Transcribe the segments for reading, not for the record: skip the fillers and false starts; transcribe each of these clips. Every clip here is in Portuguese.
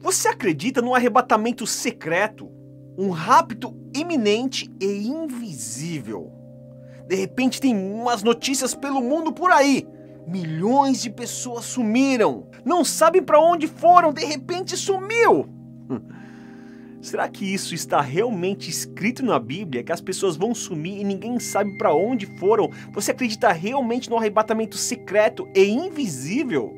Você acredita num arrebatamento secreto? Um rapto iminente e invisível? De repente tem umas notícias pelo mundo por aí. Milhões de pessoas sumiram. Não sabem para onde foram, de repente sumiu. Será que isso está realmente escrito na Bíblia? Que as pessoas vão sumir e ninguém sabe para onde foram? Você acredita realmente no arrebatamento secreto e invisível?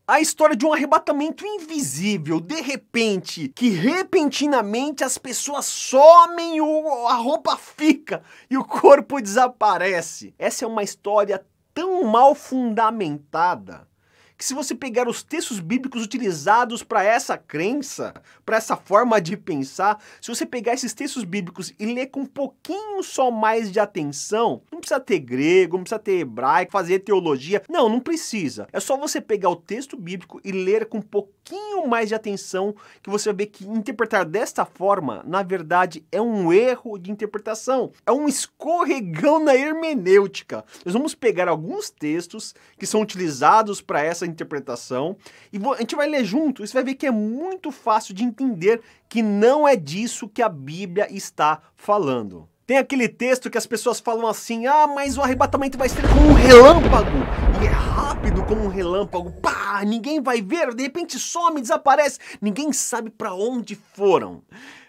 A história de um arrebatamento invisível, de repente, que repentinamente as pessoas somem, a roupa fica e o corpo desaparece. Essa é uma história tão mal fundamentada que, se você pegar os textos bíblicos utilizados para essa crença, para essa forma de pensar, se você pegar esses textos bíblicos e ler com um pouquinho só mais de atenção, não precisa ter grego, não precisa ter hebraico, fazer teologia, não precisa. É só você pegar o texto bíblico e ler com um pouquinho mais de atenção, que você vai ver que interpretar desta forma, na verdade, é um erro de interpretação, é um escorregão na hermenêutica. Nós vamos pegar alguns textos que são utilizados para essa interpretação e a gente vai ler junto. Você vai ver que é muito fácil de entender que não é disso que a Bíblia está falando. Tem aquele texto que as pessoas falam assim: mas o arrebatamento vai ser como um relâmpago, e é rápido como um relâmpago, pá, ninguém vai ver, de repente some, desaparece, ninguém sabe para onde foram.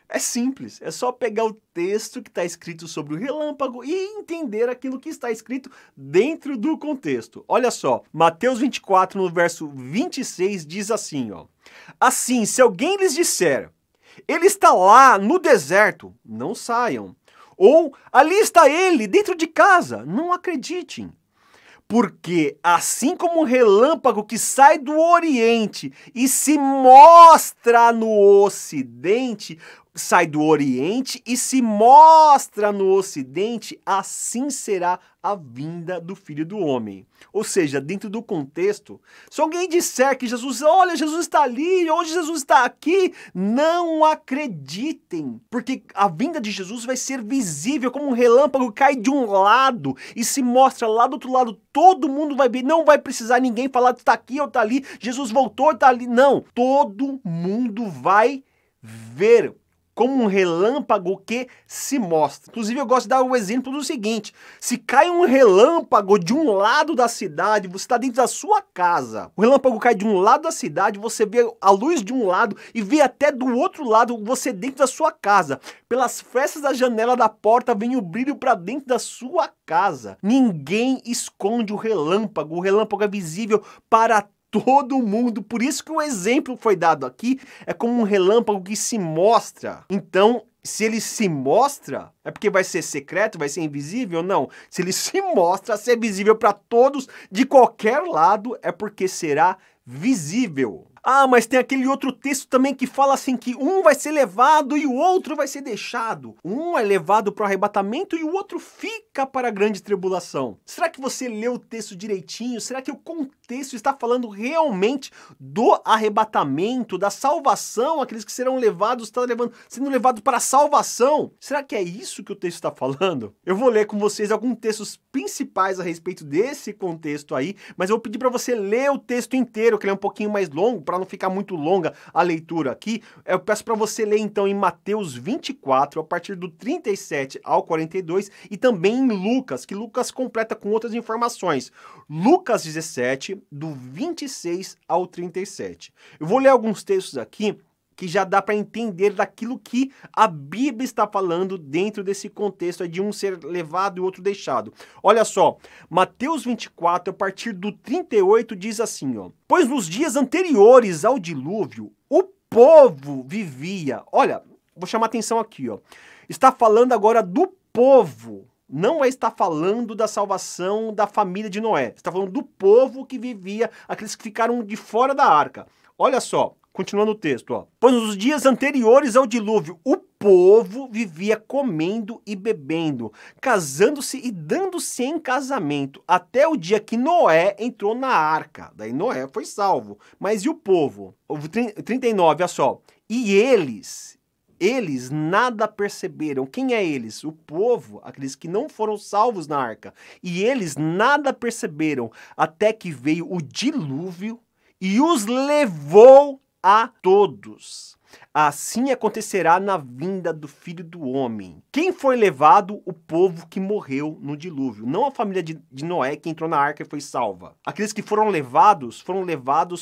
É simples, é só pegar o texto que está escrito sobre o relâmpago e entender aquilo que está escrito dentro do contexto. Olha só, Mateus 24, no verso 26, diz assim, ó: assim, se alguém lhes disser, ele está lá no deserto, não saiam. Ou, ali está ele, dentro de casa, não acreditem. Porque assim como um relâmpago que sai do Oriente e se mostra no Ocidente, sai do Oriente e se mostra no Ocidente, assim será a vinda do Filho do Homem. Ou seja, dentro do contexto, se alguém disser que Jesus, olha, Jesus está ali, hoje Jesus está aqui, não acreditem, porque a vinda de Jesus vai ser visível como um relâmpago que cai de um lado e se mostra lá do outro lado, todo mundo vai ver, não vai precisar ninguém falar que está aqui ou está ali, Jesus voltou, está ali, não, todo mundo vai ver como um relâmpago que se mostra. Inclusive, eu gosto de dar o exemplo do seguinte: se cai um relâmpago de um lado da cidade, você está dentro da sua casa, o relâmpago cai de um lado da cidade, você vê a luz de um lado e vê até do outro lado, você dentro da sua casa. Pelas frestas da janela da porta vem o brilho para dentro da sua casa. Ninguém esconde o relâmpago é visível para todo mundo, por isso que o exemplo foi dado aqui, é como um relâmpago que se mostra. Então, se ele se mostra, é porque vai ser secreto, vai ser invisível? Não. Se ele se mostra, se é visível para todos, de qualquer lado, é porque será visível. Mas tem aquele outro texto também que fala assim que um vai ser levado e o outro vai ser deixado. Um é levado para o arrebatamento e o outro fica para a grande tribulação. Será que você leu o texto direitinho? Será que o contexto está falando realmente do arrebatamento, da salvação? Aqueles que serão levados, sendo levados para a salvação? Será que é isso que o texto está falando? Eu vou ler com vocês alguns textos principais a respeito desse contexto aí, mas eu vou pedir para você ler o texto inteiro, que ele é um pouquinho mais longo, para não ficar muito longa a leitura aqui. Eu peço para você ler então em Mateus 24, a partir do 37 ao 42, e também em Lucas, que Lucas completa com outras informações. Lucas 17, do 26 ao 37. Eu vou ler alguns textos aqui que já dá para entender daquilo que a Bíblia está falando dentro desse contexto de um ser levado e outro deixado. Olha só, Mateus 24, a partir do 38, diz assim, ó: pois nos dias anteriores ao dilúvio, o povo vivia... Olha, vou chamar atenção aqui, ó. Está falando agora do povo. Não está falando da salvação da família de Noé. Está falando do povo que vivia, aqueles que ficaram de fora da arca. Olha só. Continuando o texto, ó. Pois nos dias anteriores ao dilúvio, o povo vivia comendo e bebendo, casando-se e dando-se em casamento, até o dia que Noé entrou na arca. Daí Noé foi salvo. Mas e o povo? O 39, olha só. E eles Eles nada perceberam. Quem é eles? O povo, aqueles que não foram salvos na arca. E eles nada perceberam até que veio o dilúvio e os levou a todos. Assim acontecerá na vinda do Filho do Homem. Quem foi levado? O povo que morreu no dilúvio. Não a família de Noé que entrou na arca e foi salva. Aqueles que foram levados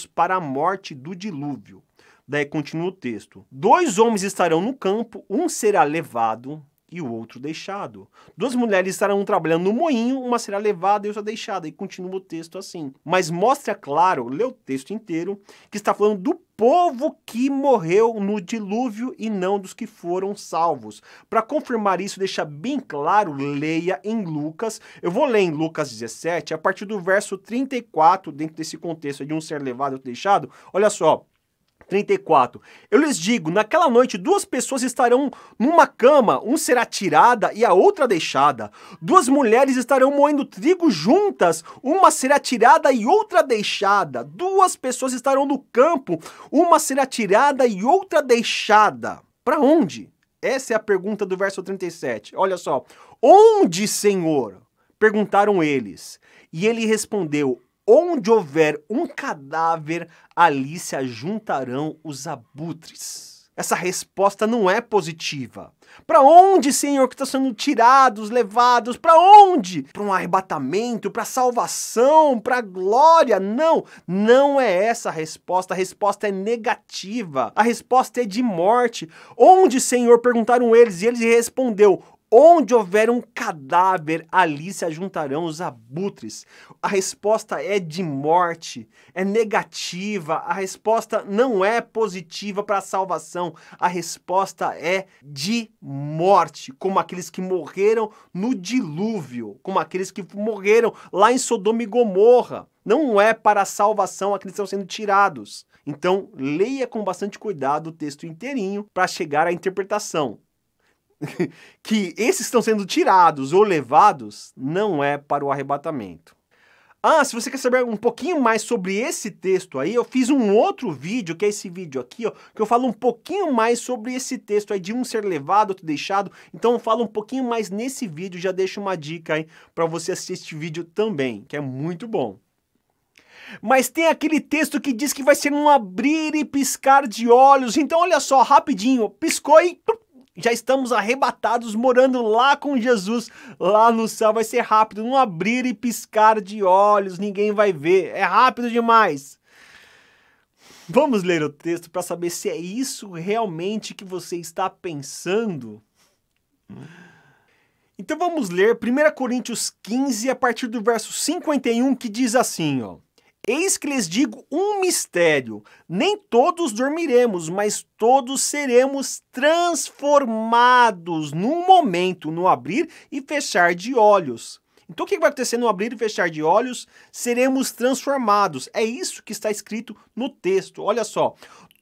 para a morte do dilúvio. Daí continua o texto. 2 homens estarão no campo, um será levado e o outro deixado. 2 mulheres estarão trabalhando no moinho, uma será levada e outra deixada. E continua o texto assim. Mas mostra claro, lê o texto inteiro, que está falando do povo que morreu no dilúvio e não dos que foram salvos. Para confirmar isso, deixa bem claro, leia em Lucas. Eu vou ler em Lucas 17, a partir do verso 34, dentro desse contexto de um ser levado e outro deixado. Olha só. 34. Eu lhes digo, naquela noite 2 pessoas estarão numa cama, um será tirada e a outra deixada. 2 mulheres estarão moendo trigo juntas, uma será tirada e outra deixada. 2 pessoas estarão no campo, uma será tirada e outra deixada. Para onde? Essa é a pergunta do verso 37. Olha só. Onde, Senhor? Perguntaram eles. E ele respondeu, onde houver um cadáver, ali se ajuntarão os abutres. Essa resposta não é positiva. Para onde, Senhor, que estão sendo tirados, levados? Para onde? Para um arrebatamento, para salvação, para glória? Não, não é essa a resposta é negativa. A resposta é de morte. Onde, Senhor? Perguntaram eles, e ele respondeu, onde houver um cadáver, ali se ajuntarão os abutres. A resposta é de morte, é negativa, a resposta não é positiva para a salvação, a resposta é de morte, como aqueles que morreram no dilúvio, como aqueles que morreram lá em Sodoma e Gomorra. Não é para a salvação aqueles que estão sendo tirados. Então, leia com bastante cuidado o texto inteirinho para chegar à interpretação. Que esses estão sendo tirados ou levados não é para o arrebatamento. Se você quer saber um pouquinho mais sobre esse texto aí, eu fiz um outro vídeo, que é esse vídeo aqui, ó, que eu falo um pouquinho mais sobre esse texto aí de um ser levado, outro deixado. Então eu falo um pouquinho mais nesse vídeo, já deixo uma dica aí para você assistir este vídeo também, que é muito bom. Mas tem aquele texto que diz que vai ser um abrir e piscar de olhos. Então olha só, rapidinho, piscou e já estamos arrebatados, morando lá com Jesus, lá no céu. Vai ser rápido, um abrir e piscar de olhos, ninguém vai ver, é rápido demais. Vamos ler o texto para saber se é isso realmente que você está pensando. Então vamos ler 1 Coríntios 15, a partir do verso 51, que diz assim, ó. Eis que lhes digo um mistério, nem todos dormiremos, mas todos seremos transformados num momento, no abrir e fechar de olhos. Então o que vai acontecer no abrir e fechar de olhos? Seremos transformados. É isso que está escrito no texto. Olha só.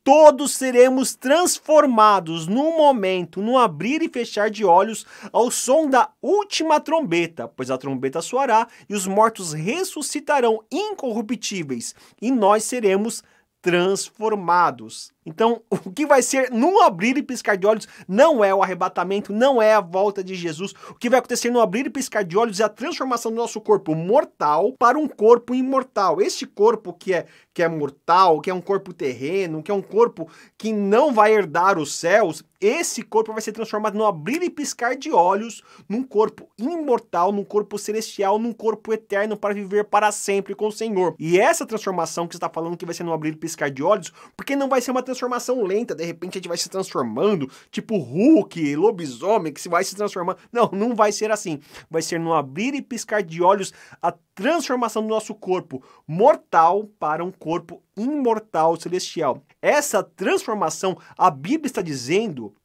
Todos seremos transformados num momento, no abrir e fechar de olhos, ao som da última trombeta, pois a trombeta soará e os mortos ressuscitarão incorruptíveis, e nós seremos transformados. Então, o que vai ser num abrir e piscar de olhos não é o arrebatamento, não é a volta de Jesus. O que vai acontecer no abrir e piscar de olhos é a transformação do nosso corpo mortal para um corpo imortal. Este corpo que é mortal, que é um corpo terreno, que é um corpo que não vai herdar os céus, esse corpo vai ser transformado no abrir e piscar de olhos num corpo imortal, num corpo celestial, num corpo eterno para viver para sempre com o Senhor. E essa transformação que você está falando que vai ser no abrir e piscar de olhos, porque não vai ser uma transformação lenta, de repente a gente vai se transformando, tipo Hulk, lobisomem, que se vai se transformando. Não, não vai ser assim. Vai ser no abrir e piscar de olhos a transformação do nosso corpo mortal para um corpo imortal celestial. Essa transformação, a Bíblia está dizendo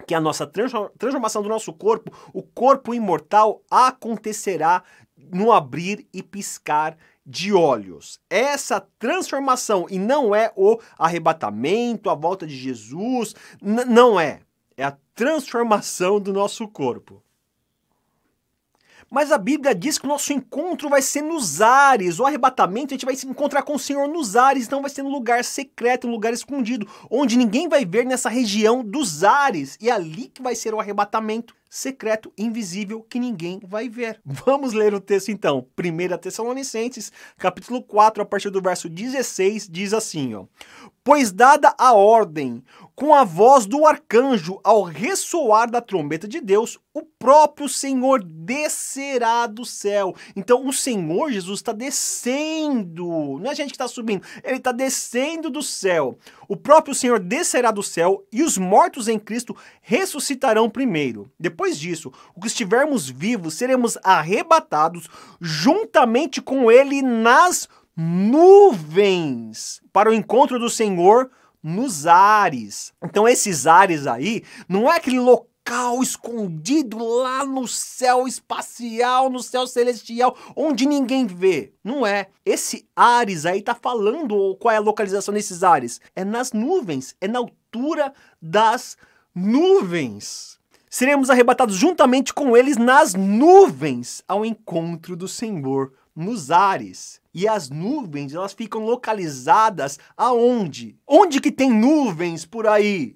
que a nossa transformação do nosso corpo, o corpo imortal, acontecerá no abrir e piscar de olhos. Essa transformação, e não é o arrebatamento, a volta de Jesus, não é. É a transformação do nosso corpo. Mas a Bíblia diz que o nosso encontro vai ser nos ares. O arrebatamento, a gente vai se encontrar com o Senhor nos ares, então vai ser num lugar secreto, um lugar escondido, onde ninguém vai ver, nessa região dos ares. E ali que vai ser o arrebatamento secreto, invisível, que ninguém vai ver. Vamos ler o texto então. 1 Tessalonicenses, capítulo 4, a partir do verso 16, diz assim, ó: Pois dada a ordem, com a voz do arcanjo, ao ressoar da trombeta de Deus, o próprio Senhor descerá do céu. Então o Senhor Jesus está descendo, não é a gente que está subindo, ele está descendo do céu. O próprio Senhor descerá do céu e os mortos em Cristo ressuscitarão primeiro. Depois disso, os que estivermos vivos seremos arrebatados juntamente com ele nas nuvens para o encontro do Senhor nos ares. Então esses ares aí não é aquele local escondido lá no céu espacial, no céu celestial, onde ninguém vê. Não é. Esse ares aí tá falando qual é a localização desses ares. É nas nuvens, é na altura das nuvens. Seremos arrebatados juntamente com eles nas nuvens ao encontro do Senhor nos ares. E as nuvens, elas ficam localizadas aonde? Onde que tem nuvens por aí?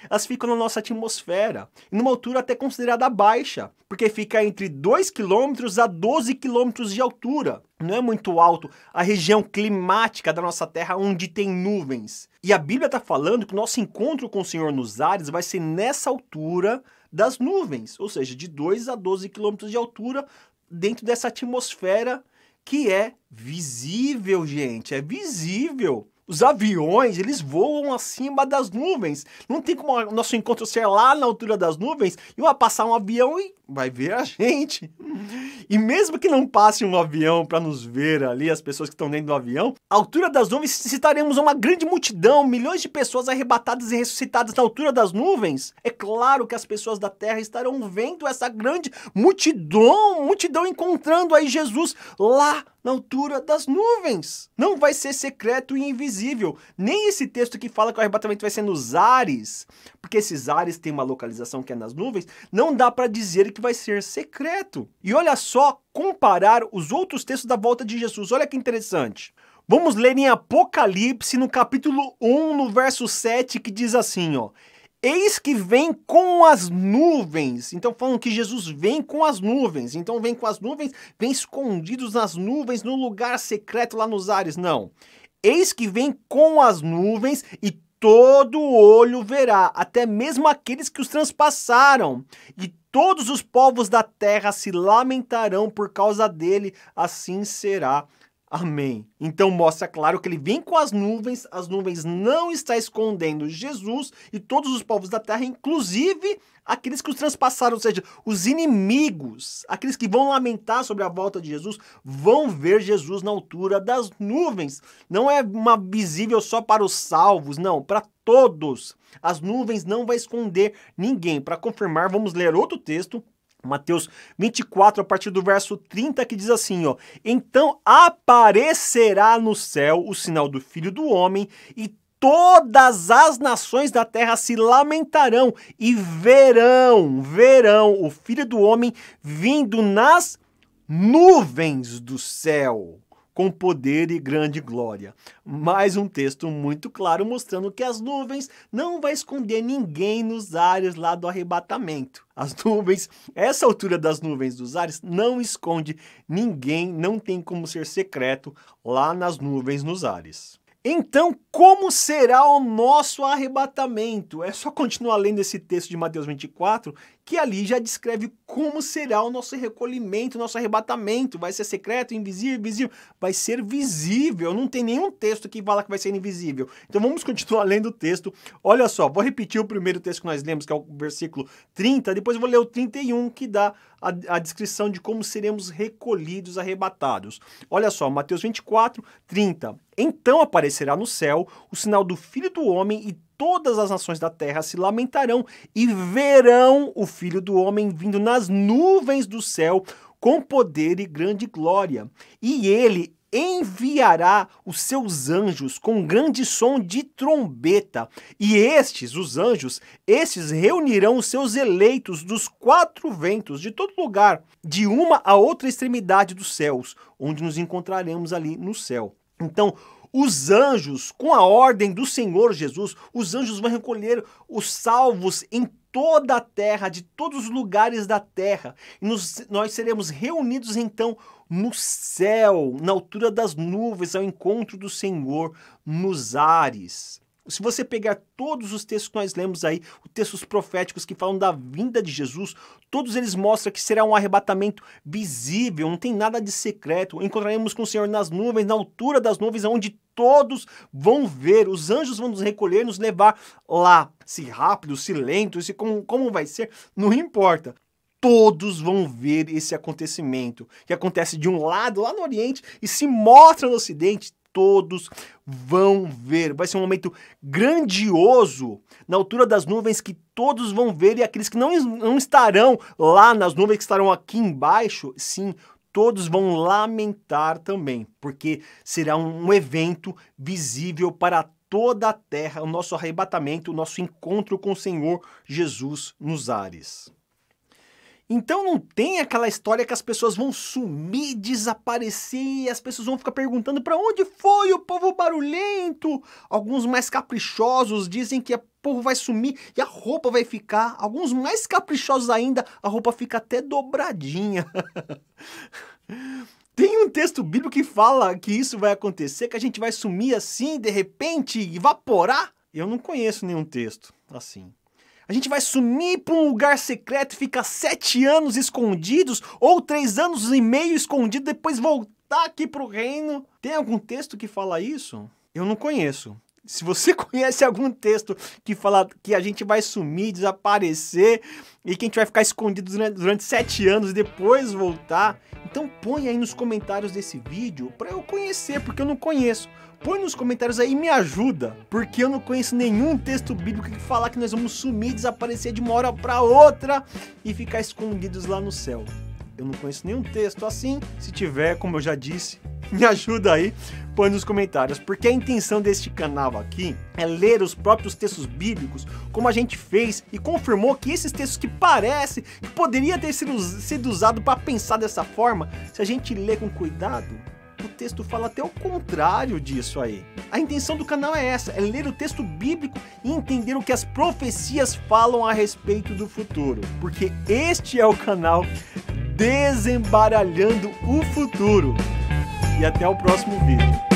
Elas ficam na nossa atmosfera, numa altura até considerada baixa, porque fica entre 2 km a 12 km de altura. Não é muito alto a região climática da nossa Terra onde tem nuvens. E a Bíblia está falando que o nosso encontro com o Senhor nos ares vai ser nessa altura das nuvens, ou seja, de 2 a 12 km de altura, dentro dessa atmosfera que é visível, gente, é visível. Os aviões, eles voam acima das nuvens. Não tem como o nosso encontro ser lá na altura das nuvens e vai passar um avião e vai ver a gente. E mesmo que não passe um avião para nos ver ali, as pessoas que estão dentro do avião, à altura das nuvens citaremos uma grande multidão, milhões de pessoas arrebatadas e ressuscitadas na altura das nuvens. É claro que as pessoas da terra estarão vendo essa grande multidão encontrando aí Jesus lá na altura das nuvens. Não vai ser secreto e invisível. Nem esse texto que fala que o arrebatamento vai ser nos ares, porque esses ares têm uma localização que é nas nuvens, não dá para dizer que vai ser secreto. E olha só, comparar os outros textos da volta de Jesus. Olha que interessante. Vamos ler em Apocalipse, no capítulo 1, no verso 7, que diz assim, ó: Eis que vem com as nuvens. Então falam que Jesus vem com as nuvens. Então vem com as nuvens, vem escondidos nas nuvens, no lugar secreto lá nos ares. Não. Eis que vem com as nuvens e todo olho verá, até mesmo aqueles que os transpassaram. E todos os povos da terra se lamentarão por causa dele. Assim será. Amém. Então mostra claro que ele vem com as nuvens não está escondendo Jesus e todos os povos da terra, inclusive aqueles que os transpassaram, ou seja, os inimigos, aqueles que vão lamentar sobre a volta de Jesus, vão ver Jesus na altura das nuvens. Não é uma visível só para os salvos, não, para todos. As nuvens não vai esconder ninguém. Para confirmar, vamos ler outro texto, Mateus 24, a partir do verso 30, que diz assim, ó: Então aparecerá no céu o sinal do Filho do Homem, e todas as nações da terra se lamentarão e verão o Filho do Homem vindo nas nuvens do céu, com poder e grande glória. Mais um texto muito claro mostrando que as nuvens não vai esconder ninguém nos ares lá do arrebatamento. As nuvens, essa altura das nuvens dos ares não esconde ninguém, não tem como ser secreto lá nas nuvens nos ares. Então, como será o nosso arrebatamento? É só continuar lendo esse texto de Mateus 24, que ali já descreve como será o nosso recolhimento, o nosso arrebatamento. Vai ser secreto, invisível, visível? Vai ser visível. Não tem nenhum texto que fala que vai ser invisível. Então vamos continuar lendo o texto. Olha só, vou repetir o primeiro texto que nós lemos, que é o versículo 30, depois eu vou ler o 31, que dá a descrição de como seremos recolhidos, arrebatados. Olha só, Mateus 24, 30. Então aparecerá no céu o sinal do Filho do Homem e todas as nações da terra se lamentarão e verão o Filho do Homem vindo nas nuvens do céu com poder e grande glória. E ele enviará os seus anjos com grande som de trombeta, e estes, os anjos, estes reunirão os seus eleitos dos 4 ventos de todo lugar, de uma a outra extremidade dos céus, onde nos encontraremos ali no céu. Então, os anjos, com a ordem do Senhor Jesus, os anjos vão recolher os salvos em toda a terra, de todos os lugares da terra, e nós seremos reunidos então no céu, na altura das nuvens, ao encontro do Senhor nos ares. Se você pegar todos os textos que nós lemos aí, os textos proféticos que falam da vinda de Jesus, todos eles mostram que será um arrebatamento visível, não tem nada de secreto. Encontraremos com o Senhor nas nuvens, na altura das nuvens, onde todos vão ver. Os anjos vão nos recolher, nos levar lá. Se rápido, se lento, se como vai ser, não importa. Todos vão ver esse acontecimento, que acontece de um lado, lá no Oriente, e se mostra no Ocidente. Todos vão ver. Vai ser um momento grandioso, na altura das nuvens, que todos vão ver, e aqueles que não estarão lá nas nuvens, que estarão aqui embaixo, sim, todos vão lamentar também, porque será um evento visível para toda a terra, o nosso arrebatamento, o nosso encontro com o Senhor Jesus nos ares. Então não tem aquela história que as pessoas vão sumir, desaparecer, e as pessoas vão ficar perguntando para onde foi o povo barulhento. Alguns mais caprichosos dizem que o povo vai sumir e a roupa vai ficar. Alguns mais caprichosos ainda, a roupa fica até dobradinha. Tem um texto bíblico que fala que isso vai acontecer, que a gente vai sumir assim, de repente, evaporar. Eu não conheço nenhum texto assim. A gente vai sumir para um lugar secreto e ficar 7 anos escondidos, ou 3 anos e meio escondido, depois voltar aqui para o reino. Tem algum texto que fala isso? Eu não conheço. Se você conhece algum texto que fala que a gente vai sumir, desaparecer, e que a gente vai ficar escondido durante 7 anos e depois voltar, então põe aí nos comentários desse vídeo para eu conhecer, porque eu não conheço. Põe nos comentários aí e me ajuda, porque eu não conheço nenhum texto bíblico que fala que nós vamos sumir, desaparecer de uma hora para outra e ficar escondidos lá no céu. Eu não conheço nenhum texto assim. Se tiver, como eu já disse, me ajuda aí, põe nos comentários, porque a intenção deste canal aqui é ler os próprios textos bíblicos, como a gente fez e confirmou que esses textos que parecem que poderia ter sido usado para pensar dessa forma, se a gente ler com cuidado, o texto fala até o contrário disso aí. A intenção do canal é essa, é ler o texto bíblico e entender o que as profecias falam a respeito do futuro, porque este é o canal Desembaralhando o Futuro. E até o próximo vídeo.